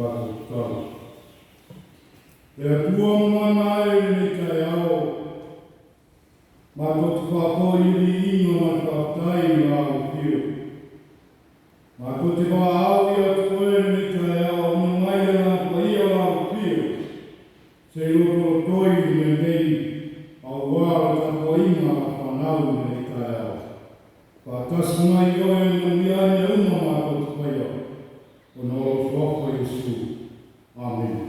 wātu tau. E atua mana e ni kai ao, ma to te whakoi ni ingo na whaktai ngā o pio. Ma to te whaau i atu e ni kai ao, no mai e ngā paia ngā o pio. Se roto toi me nei, au wāra ta poinga whanau ni kai ao. Whātasu mai oe na miane uma ma to te paia, o no o whoko Jesu. Amen.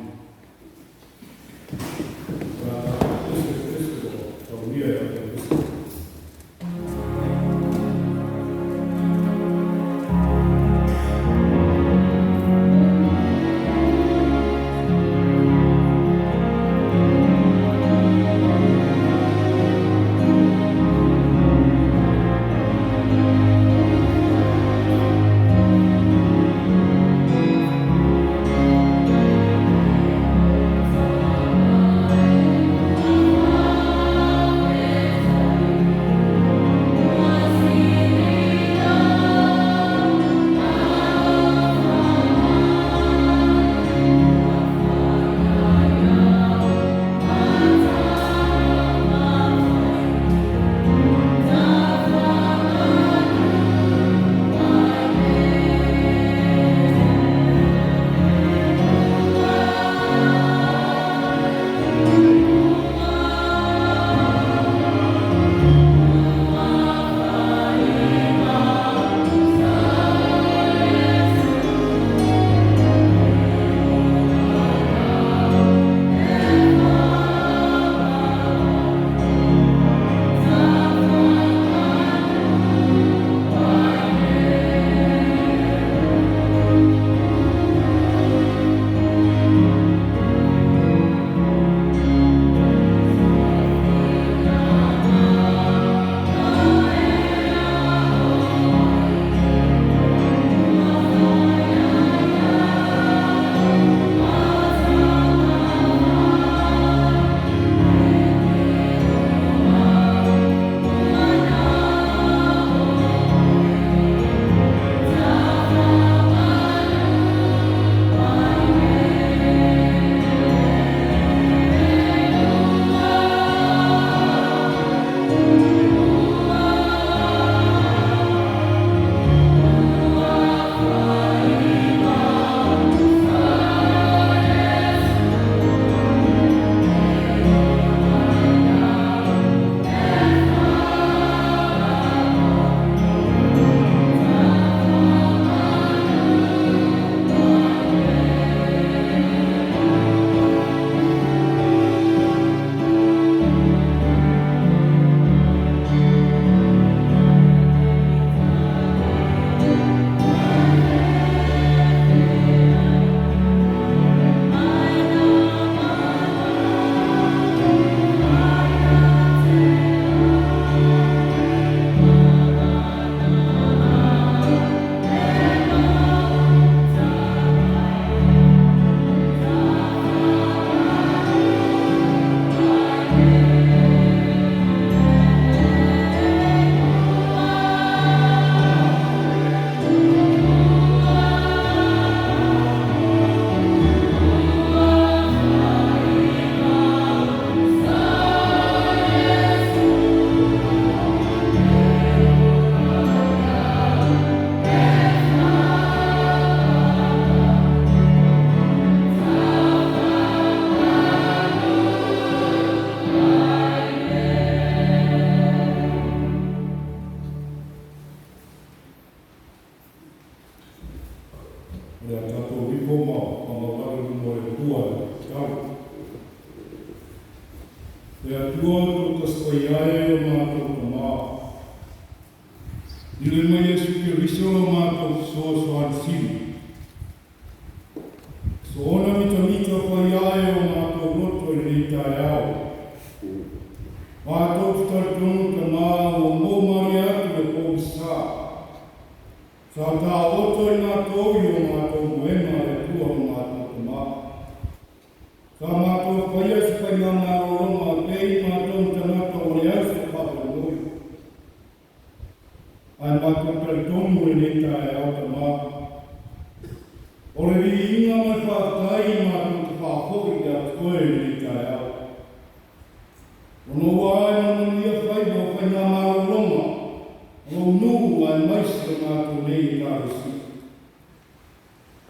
O le inga mai mātou te whāpoi te atoe ni kai au. Ono wāe manu ia whai mo whai ngā marolonga, o nuu ai maise mātou nei kāresi.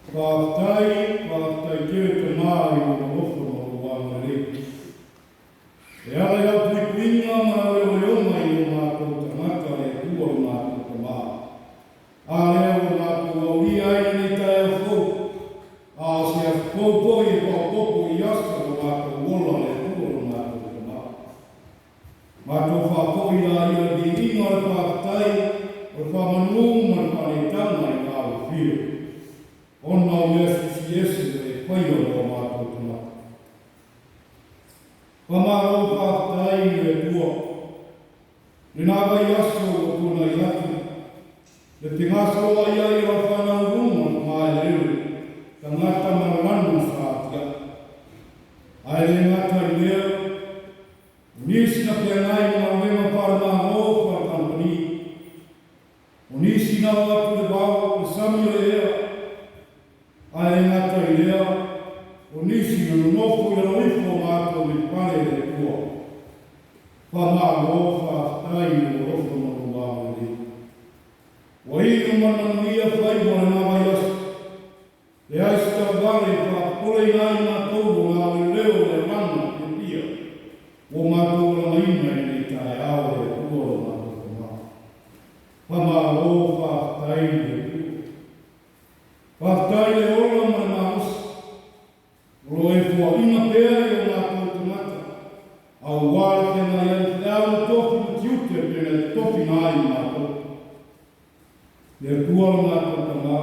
Whātai kere te māi o rofo no wāna rei. E ala ia pui kuinga mara leo mai o mātou tangata e tua o mātou te mā. A leo o mātou au ia ai nei tai a whou. A se a whou e whaupopo i asa o mātou wola e tua o mātou te mā. Mātou whapoi la ia di inga o whātai o whamanu ma whanetana i ngā o whio. Ona o Yesu e whai o mātou te mā. Whamaro whātai e tua. Nina vai aso o tūna i atu. Le te ngasa o ai ai o whanau runga mai leu. Ka ngata maranu whātia. Ai le ngata i leo. Unisi na te anai ma wema parama o whakampani. Unisi na watu le wau le Samuel ea. Ai le ngata i leo. Unisi na numofu i roifo mātou le pare le tua. Whamaro whātai o rofo no wāo le. Wa inu mananuia whai mo le nawai asu. Le aista wale whakore nai mātou o ngā leo le rana te pia. O mātou la maina i nei tai ao e tua o mātou te mā. Whamaro whātai le tua. Whātai le ola mai māusa. Ro e fua ina pēre o mātou te mata. Au wāre te mai ai te au tofi na tiute pēne tofi nai mātou. Le tua o mātou te mā,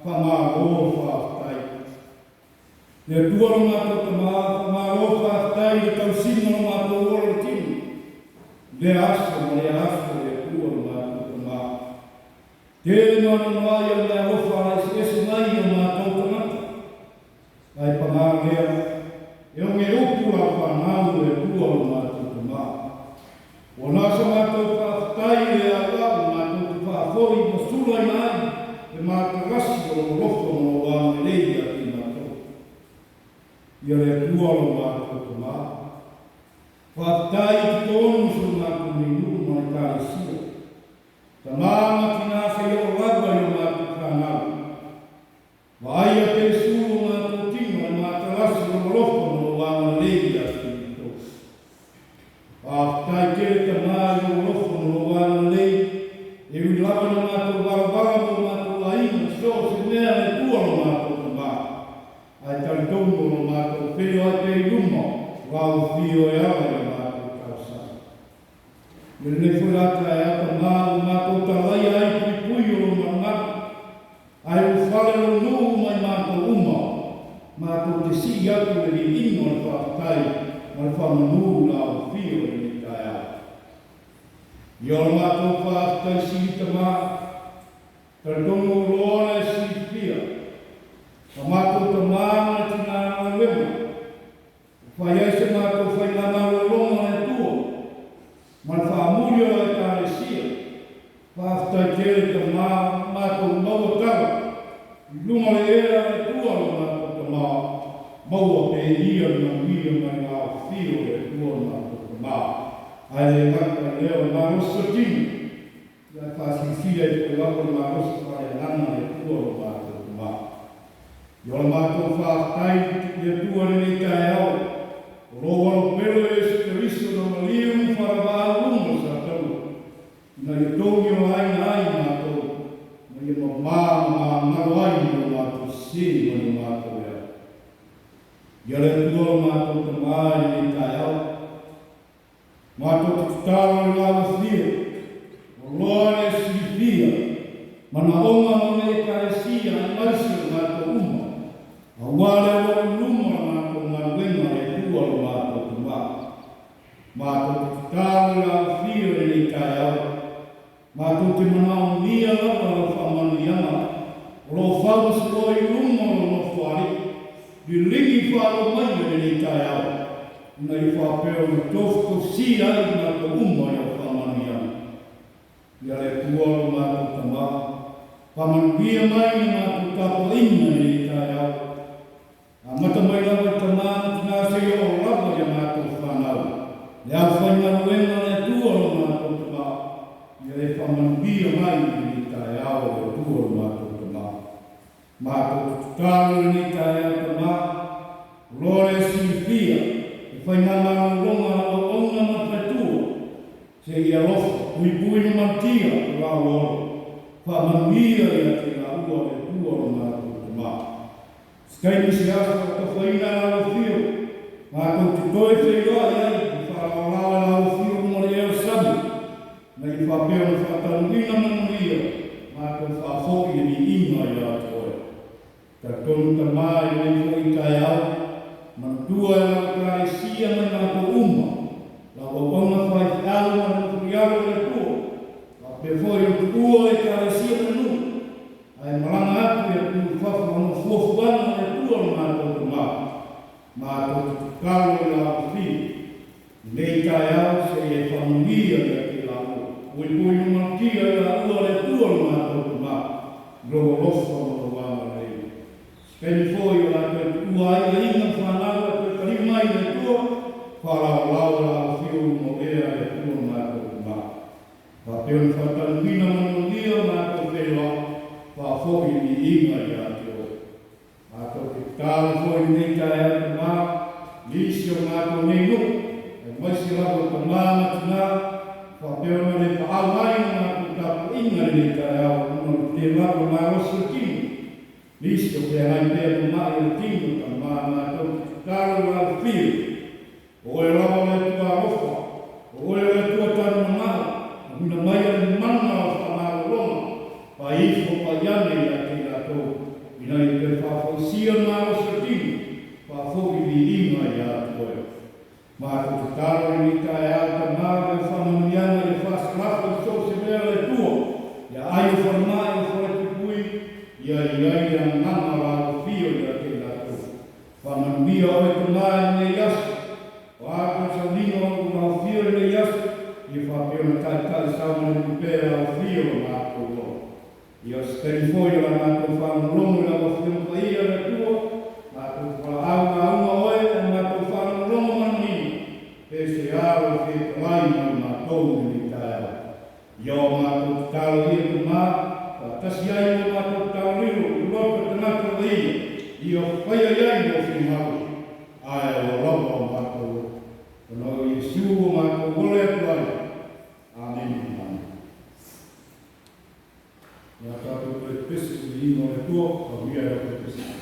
whamaro whātai. Le tua o mātou te mā, whamaro whātai le tausina o mātou ora tini. Le aso le tua o mātou te mā. Tere mana mai o le arofa ai se mai o mātou te mata. Ai pangārea, e o nge upura whanau e tua o mātou te mā. O nasa mātou whātai e a wau mātou te whāwhoi mo sulai mai e mātou rasi o rofo no wāne leia ki mātou. Ia le tua o mātou te mā. Whātai ki tōnu su mātou ni nuu mai kāresia. Ta māma ki nā se o raga i o mātou whanau. Wa aia te suru mātou tima e mātarasi o rofo no wāna leia ki tō. Whātai kere te māi o rofo no wāna leia. E ui lava na mātou warabara mo mātou aina so se mea e tua no mātou te mā. Ai taritongo no mātou whio a te ruma wāu whio e awa e mātou kausa. Mene ne whurata e ata mātou tarai ai pui o mangata. Ai o whare o nuu mai mātou uma, mātou te si atu e ni ino al whātai, mai whanau la o whio e ni kai au. I o mātou whātai si te mā, taritono roana e si whia, ka mātou te māna ti ngā ngā wema, whai aise mātou whai ngā ngā longa e tua, mai whāmuria e kāresia, whātai kere te mātou maua tara, lunga le era e tua o mātou te mā, maua pe ia na wia mai ngā whio e tua o mātou te mā. Ai le ngaka leo ngā rosa tini, ia whāsiwhia e koe lako ngā rosa whare nana e tua o mātou te mā. Ia o mātou whātai e tua ne kai au, roa o pero e Kristo no maliu wharawā runga sa tau. Ina i tongi o aina ai mātou, na i mā maroai o mātou siri o mātou ea. Ia le tua o mātou te māi ni kai au. Mātou te kutaro i ngā whio, o loa ne sirifia, mana onga mo ne kāresia i maisi o mātou uma. A wale o luma mātou ngā wenga e tua o mātou te mā. Mātou te kutaro i ngā whio ni kai au. Mātou te manao nia lapa o whamanu iana, o lo whau se loi runga o lo whare, i ringi wharo mai e ni kai au. Ina i whapeo na tofko si ai na ka umai o whamanu iana. Ia le tua o mātou te mā, whamanu ia mai ni mātou tapa ina ni kai au. A mai lava tamana tina se o lava ya mātou whanau. Le au whainga ruenga le tua o mātou tama. Ia e whamanubia mai ni tae ao le tua o mātou tama. Mātou tutalo ni tae ao tama. Lore sinifia. E whainga ngā ronga o ona matatua. Se ia lofa. Ui bui no mantia la oro. Whamanubia ia te ngā ua le tua o mātou tama. Skaini si asa ka whaina la o fio. Mātou te toi whainga iai. Whaalawa la o fio mo le eo sabu. Nei whapeo na whatarungina manuia. Mātou whafoki ni inga i a toi. Ka tonu ta mai nei whai kai au. Mantua e la kai sia mai mātou uma. La o ona whai alu ma na kuriaro le tua. La pe foi o tua e kai sia manu. Ai maranga atu e tu whafu anu fuafuana le tua o mātou te mā. Mātou te tukaro e la o fio. Nei kai au se e whamungia e te la o. Ui pui numatia e la ua le tua o mātou te mā. Roho lofa o te wāma rei. Speni foi o la te ua ai a inga whanau e te karimai le tua. Wharau lau la o fio mo ea le tua o mātou te mā. Whapeo ni whatanumina manuia mātou whenua. Whafoki ni inga i a te o. Mātou te kāle foi nei kai au te mā. Nisi o mātou nei no. Maisi lako ka māma tina, whapeo na le paawai na ku tapu inga ni kai au, no te lako na rosa tino. Nisi o pia nai pia ku maa i tino ka māma tau ki karo la whiu. O e rawa le tua rofa, o e le tua tanu na maha, na huna mai a ni mana o whamaro roma, pa ifo pa iane i a te rato, ina i te whawhausia na rosa tino, whafoki ni inga i a toi. Mātou te taro i ni tae au ka māre o whanuniana i whasalafu i so se mea le tua. Ia ai o whanai o wharekupui, ia i ai a ngana la o fio i a te rato. Whanamia o e te mai nei yasu, o ako sa lino o na o fio i nei yasu, i whapeo na tai sauna ni kupea o fio o mātou lo. Ia steri foi o la mātou whanulongu la o fio pa ia le tua, mātou whaau na unga oe, e mātou whanulongu manu Pese aro te lai no mātou ni tae. Ia o mātou tālo ia te mā, ka tasi ai o mātou tālo riro, i roka te nata da ia. I o whaia iai o whii mātou. Ai o rapa o mātou. Kono i Jesu o mātou wole atu ai. Amen. Ia tātou te pese i ino e tua, ka wia e te pese.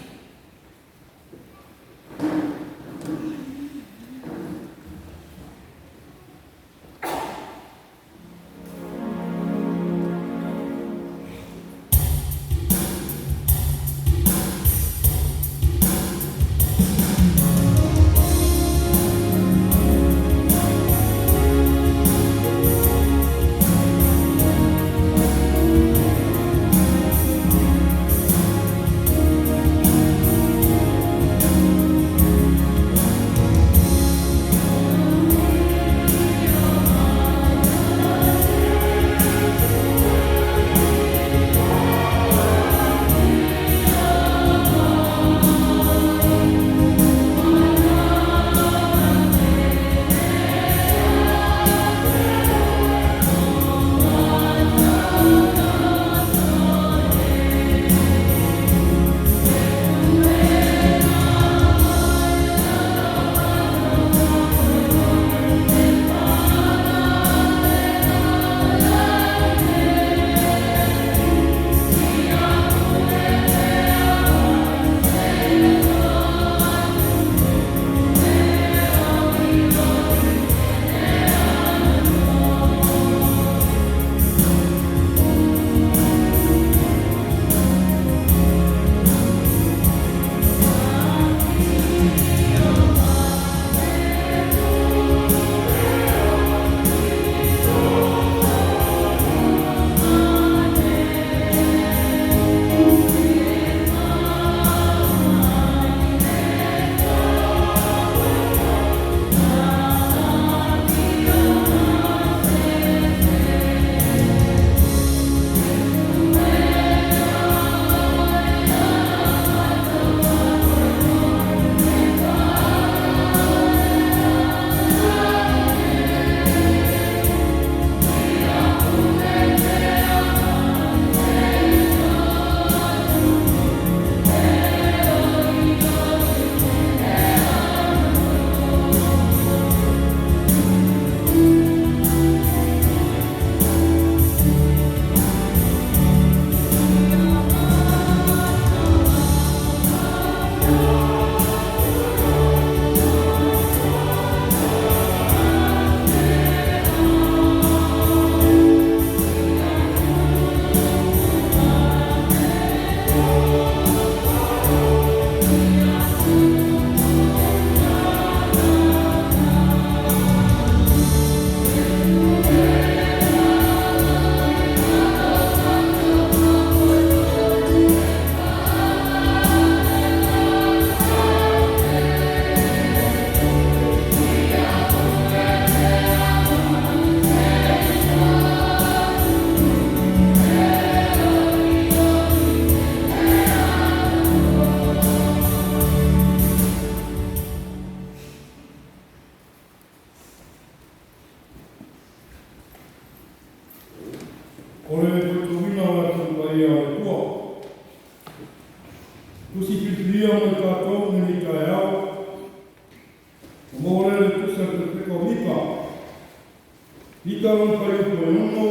Ika ron pai koe ono,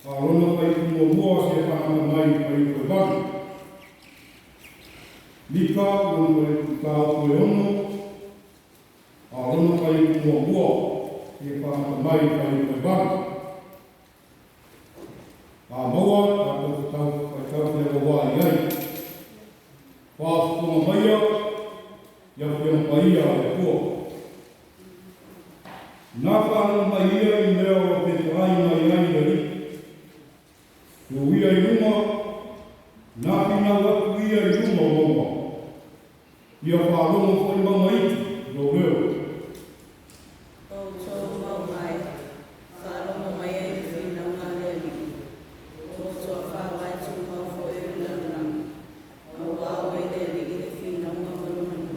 a rono pai kumo mua se whanaka mai pai koe wani. Nika ron pai kukao koe ono, a rono pai kumo mua se whanaka mai pai koe wani. A maua, a tau te roa i ai. Whaafukuma maia, ia whia paia e kua. Nā whāna mai ia i mea o te tai mai ai ri. Ko ia i ruma, nā pina watu ia i ruma ronga. Ia whārongo whai mama iti, ro reo. O tō mau mai, whārongo mai e whina ngā reali. O tō whāwai tū mau fo e ulanang. O wāo e reali i te whina ngā marumanu.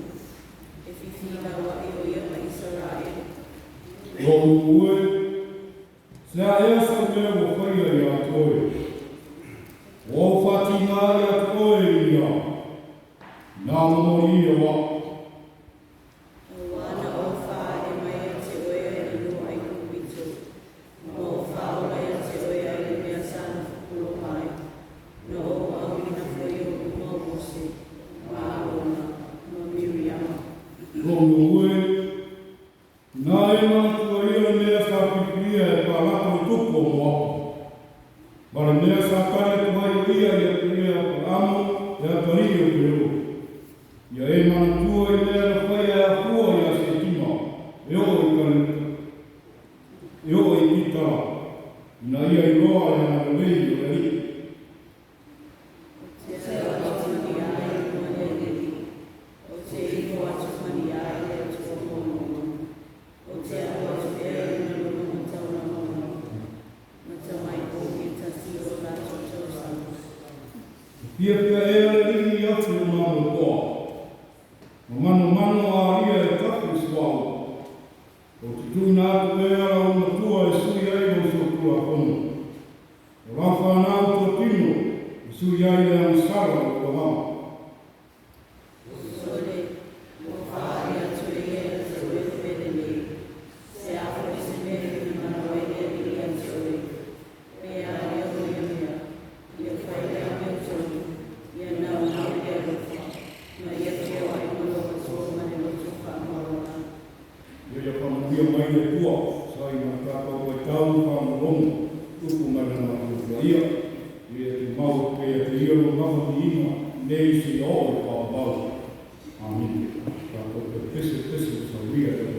E whiwhina wa i o ia mai Israel. Ro ue, se a ea sa mea o whaia i a toe. O whati ngā i a toe i a. Nā momo i a wa. O wana o whā e mai a te oia e no ai kupitu. O whā o mai a te oia e mea sana whakuro mai. No o au ina whai o umau mose. Mā ona, no Miriama. Ro ue, nā e mātua ia mea sa pipia e pālako i tuko mo apa. Mara mea sa kare tu mai o ia i a pia o amo e a pari o pero. Ia e manatua i mea na whai a kua i a se tima. E o i kanuta. E o i pitara. Ina ia i roa e ana rei o e ri. Te atu mani ai o ne neri. O te iko atu mani ai e atu o momo. O te atu e na luna na tauna momo. Na te mai o ki ta si o la totosa. Pia pia e a ringi atu o mano koa. Ma mano a ria e tapu swau. O te tūna atu e ara o matua e sui ai o sotua kono. O rafa nāu tō tino e sui ai e ansara o kua hama. Sole, o whaari atu e e te oe whenene. Se aho e se mea i mana wai e ri atu oe. Pea e o ia mea. Ia whai e a mea tonu. Ia nau nau e rofa. Ma ia keo ai molo o tō mane o tō whamarona. Ia whamaria mai e kua, sai na tātou e tau whamarongo, tuku mai na kua ia. Ia te mau pe te iaro ngawa ni ina, nei si o e whamau. Amin. Tātou te pese sa ria e kua.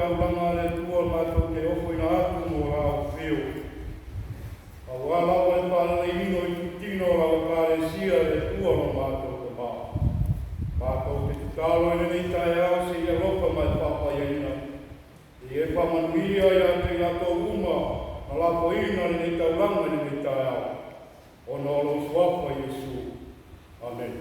taulanga le tua mātou te ofo ina atu mo rao whio. A wala o e pāna ino i tutino rao kāre sia le tua no mātou te mā. Mātou te tutalo ina ni tai au se ia roka mai papa ina. I e pamanuia ia te ato uma na lapo ina ni taulanga ni tai au. O no lo swapa Yesu. Amen.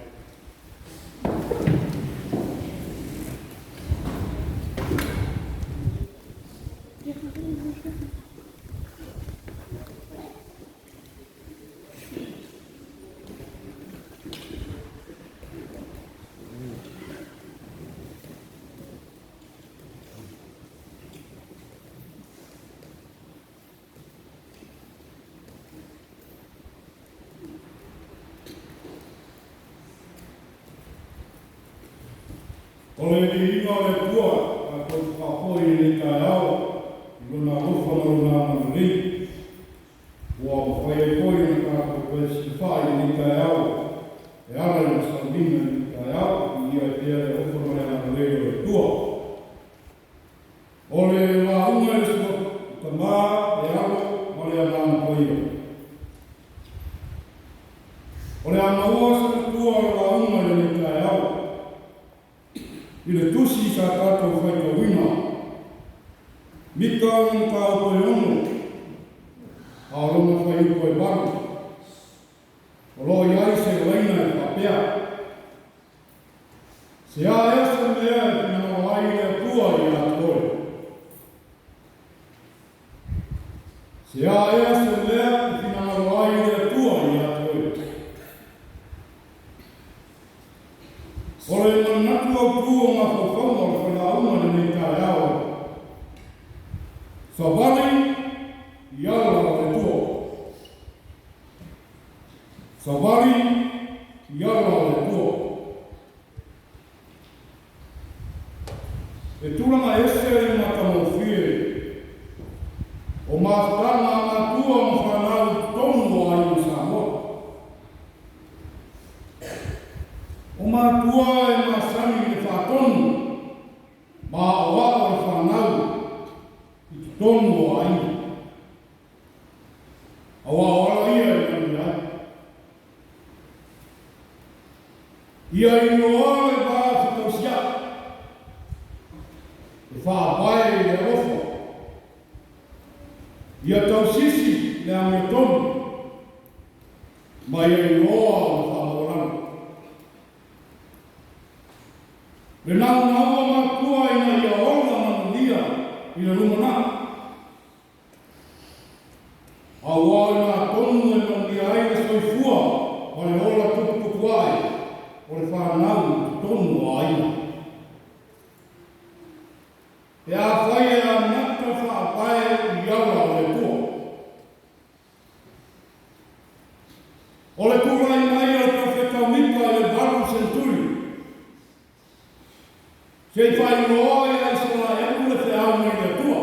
Ole ni inga le tua, a koi whakoi ni kai au, i luna rufa maruna manuri. Ua mwhai e koi ni ka koe si whai ni kai au, e ala i masambina ni kai au, i ia te ere rufa maruna manuri o le tua. Ole la unga e sua, ka mā, e alo, ole a nāna koi o. Ole a maua sa tua la unga ni kai au, i le tusi sa tātou whaika wina. Mika ang ka koe ono, a ronga whai koe baru. O lo i ai se leina e papea. Se a esa mea e pina o ai le tua i a koe. Se a esa mea e pina o ai le tua i a koe. Ole manatu au tua ngā whawhaunga o whana aunga ni kai au. Sawari, i ala o le tua. Sawari, i ala o le tua. E tūranga ese e matamawhie. O mātanga ngā tua ma whanau tonu o ai o Samoa. O mātua e māsani i whātonu, mā o wāo e whanau i te tonu o aina. A wāo ala ia e kani ai. Ia i no ale wā whakausia. E whāpai e rofo. Ia tausisi le ame tonu. Mai e noa o whamorana. Le nau naua makua ina ia ola manulia i le rumana. A wā ina tonu e manulia ai le soifua o le ola tukutuku ai o le whanau tonu o aina. E a whai e a nata whaapae i aula o le tua. O le turai mai o profeta Mika i le baru senturi. Se fai loa e ai se la e ule te au mai le tua.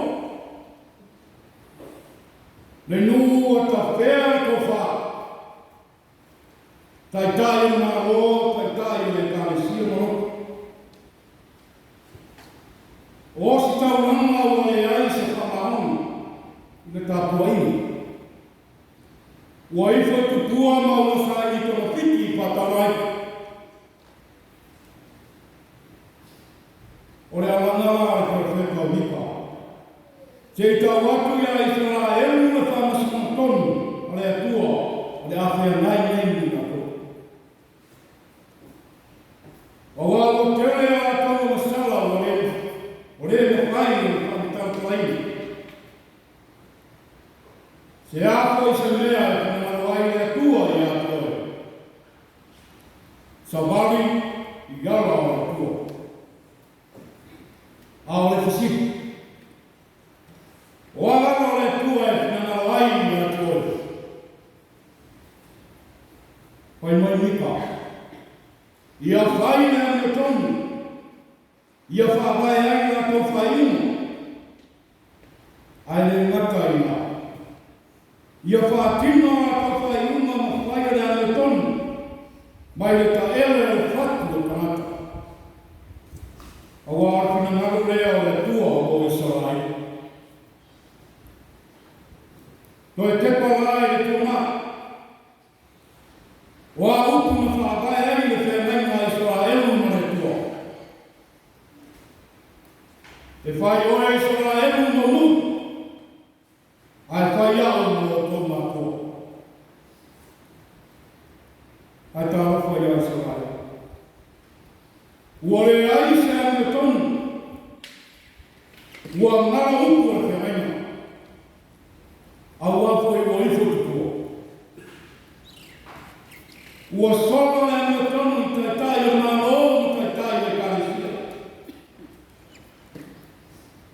Le nua ta whea ko wha. Tai tai ngā roa, tai tai le kāre sia maro. O si tau ranga o e ai se whamaoni, i le tāpua ini. Ua i whai tutua maua sa i tono whiti i patarai. O le alangala e profeta Mika. Se i tau atu ia i se la e ua whamasina tonu, o le atua, o le awhea nai nei ni ato. O wālo tere a tau masala o le me whai o whamitau tuaini. Se ako i se mea e whanau ai le atua i ato. Sawari i gara o le atua. A o le whasipu. O ala o le tua e whanau ai i ato. Pai mai Mika. Ia whaina e me tonu. Ia whawai ai ngā tō whainu. Ai le ngata i ngā. Ia whaatino a tō whainu ma whaia le ane tonu. Mai le ta ele o whatu o kanata. A wā arpina ngaru lea o le tua o Israel. ua le ai se ane tonu, ua ngara upu a te aina, au afo i ua ifo tukua. Ua sono e ane tonu i taitai o malo o taitai e kāresia.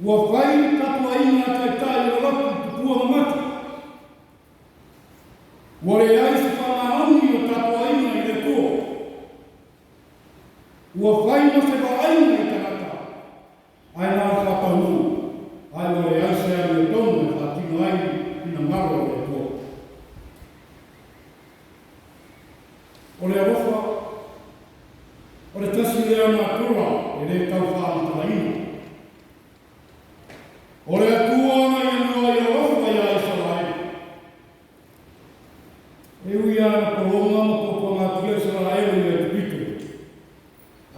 Ua whai tapu aina taitai o laku tukua mamata. Ua le ai se whanaoni o tapu aina i le tua. Ua whai ma se wa aina i tanata. Ai nā whataunu. Ai ua le ai se ane tonu e whatino ai ina ngaro o le tua. O le arofa, o le tasi lea mātura e le tau whaamataina. O le atua ana i anua i arofa i a Israel. E ui ana koronga ma koko ngā Israel i le tupito.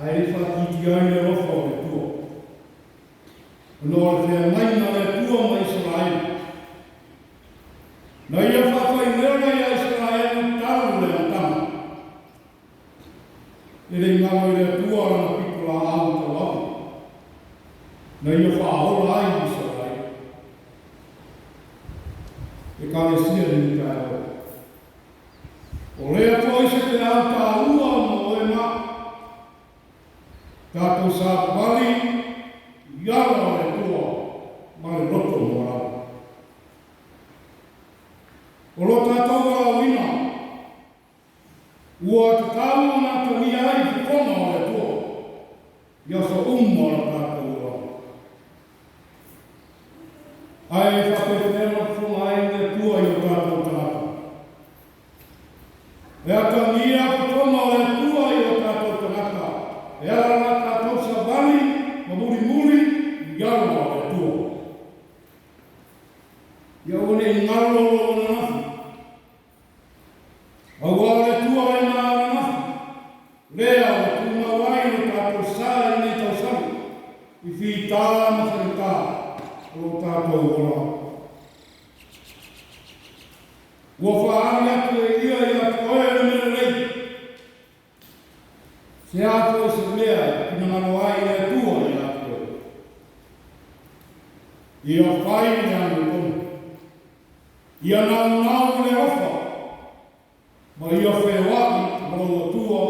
Ai e whakiti ai le arofa o le tua. Noa te maina le tua ma Israel. Na ia whawhai lera i a Israel taru le atama. E rei ngāo i le tua rana pikola au ta wapu. Na ia whaola ai i Israel. E kāresia ni ka eo. O lea toi se te au ta ua mo e ma. Tātou sa wali, iara o le tua, ma le roto mo rau. O lo tātou a wina, ua te tau ana te ni ai ki kona o le tua. Ia so umma na tātou ura. Ai e whakewhera whunga ai le tua i o tātou tātou. E ata nia ki kona o le tua i o tātou tātou. E ara na tātou sa bali, ma muri muri, i gara o le tua. Ia one i ngaro o na nafu. Aua le tua e nā nafu. Lea o tūna wai o tātou sā i nei tau saru. I whi tā ma whare tā o tātou ora. Ua whaari atu e ia i atu oe o mera rei. Se atu e se lea ki na mano ai e tua i atu e. Ia whai ni anu tonu. Ia nau le ofa. Ma ia whewaki ma o tua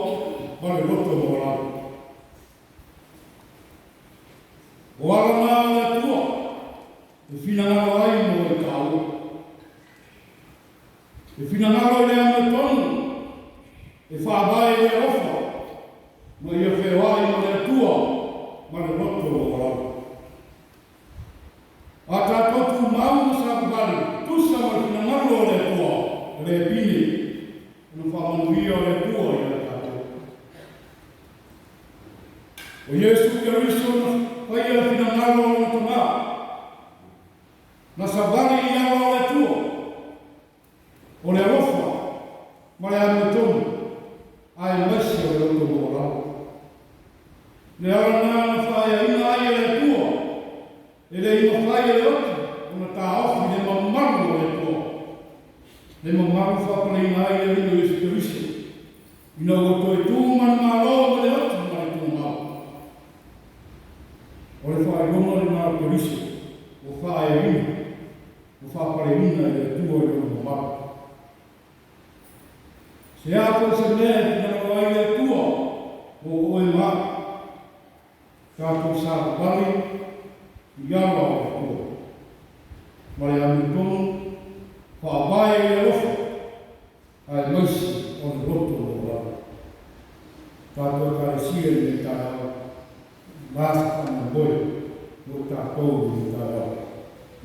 ma le roto mo rau. O ara nā le tua, e whinangaro ai mo e tau. E whinangaro le ame tonu, e whabai le ofa, ma ia whewai ma le tua ma le roto mo rau. A tātotu mau sa kubari, tusa ma whinangaro le tua, le pini, no whamanuia le tua i a tātou. O Iesu Keriso na whai a whinangaro o na tamā. Na sabari i awa le tua. O le arofa, ma le ame tonu, ai maisi o le roto mo rau. Le ara nā na whai a ina ai le tua, e le ina whai e otu, o na tā ofi le mamaru o le tua. Le mamaru whapare ina ai le ina Iesu Keriso. Ina o toi tūman mā roa le otu mai tū mau. O le whae rongo le mā Keriso, o whae ina, o whapare ina e le tua i o mamaru. Se ato se mea ki nana ai le tua, o oe mā, tātou sā wali, i awa o le tua. Mai anu tonu, whaabai e ofa, ai mausi o le roto o rau. Tātou kāresia i tā rau, māsa whana boi, o tātou i tā rau.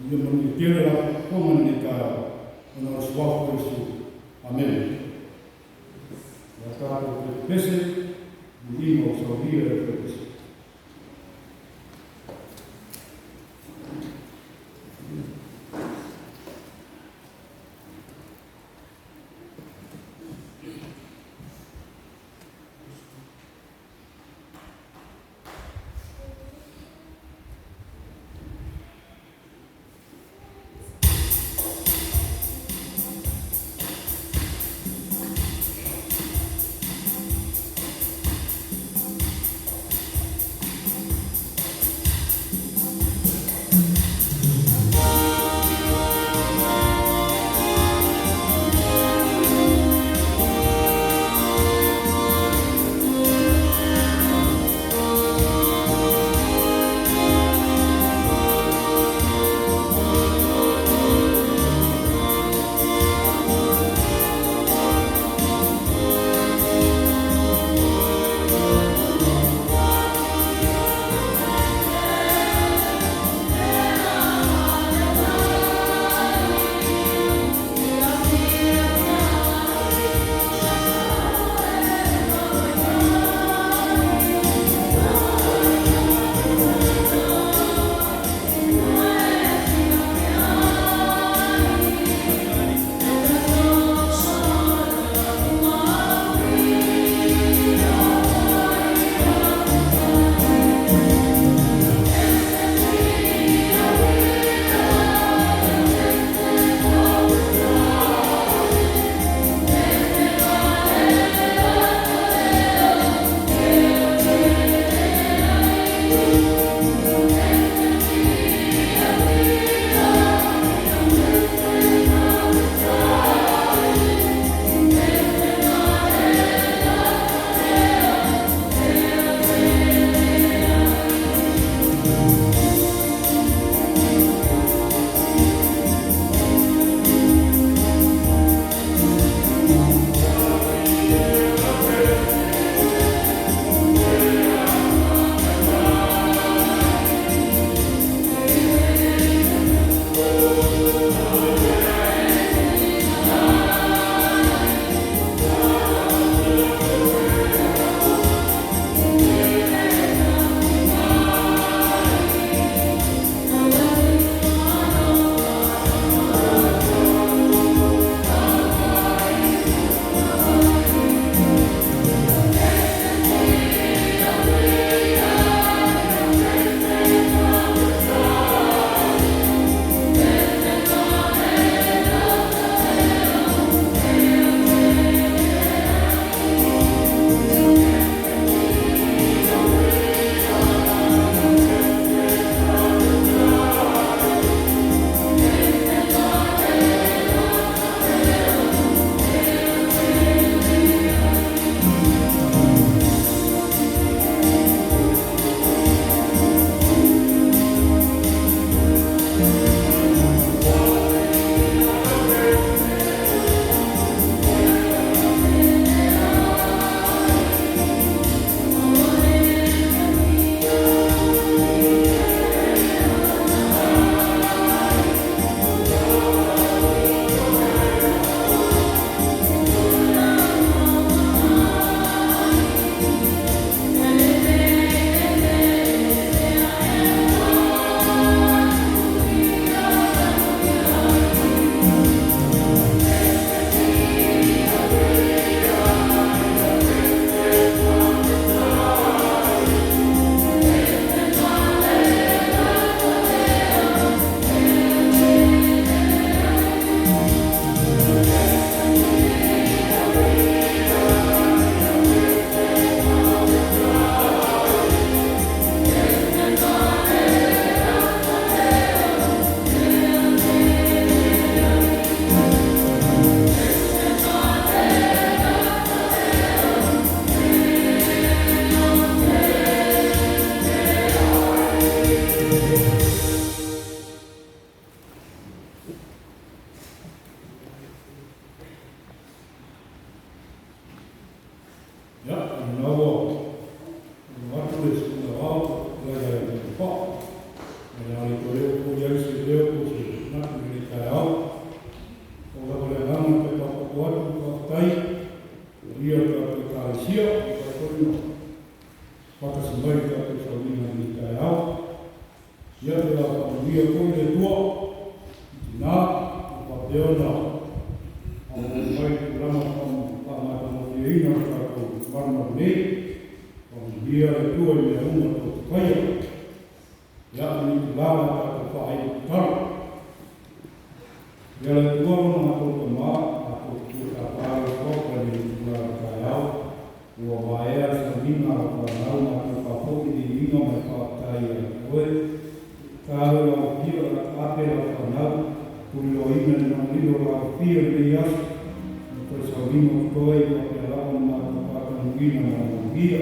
Ia mani tēra rau, kongan i tā rau, o nā swafu Jesu. Amen. Ia tātou te pese, i imo sa vira e pese. wakasambaika katika wina mita yao yale ya familia kule tua na wapeona ambaye kulama kama tunayoina kwa mama ni familia tua imeunga kwa kaya yani kulama kwa faida yale tua na Wawaya sabina wanau na kufapo di ino mafakaya we kawe wa pio la ape la wanau kuloina na mlilo wa pio de yas kwa sabino koi kwa pelao na kupata mwingine na mwingia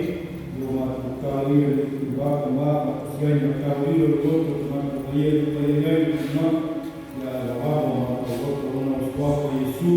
ndio matukawi ile kubaka mama kusianya kawi ile lote tunataka yeye kwa yeye na ya wao na kwa Yesu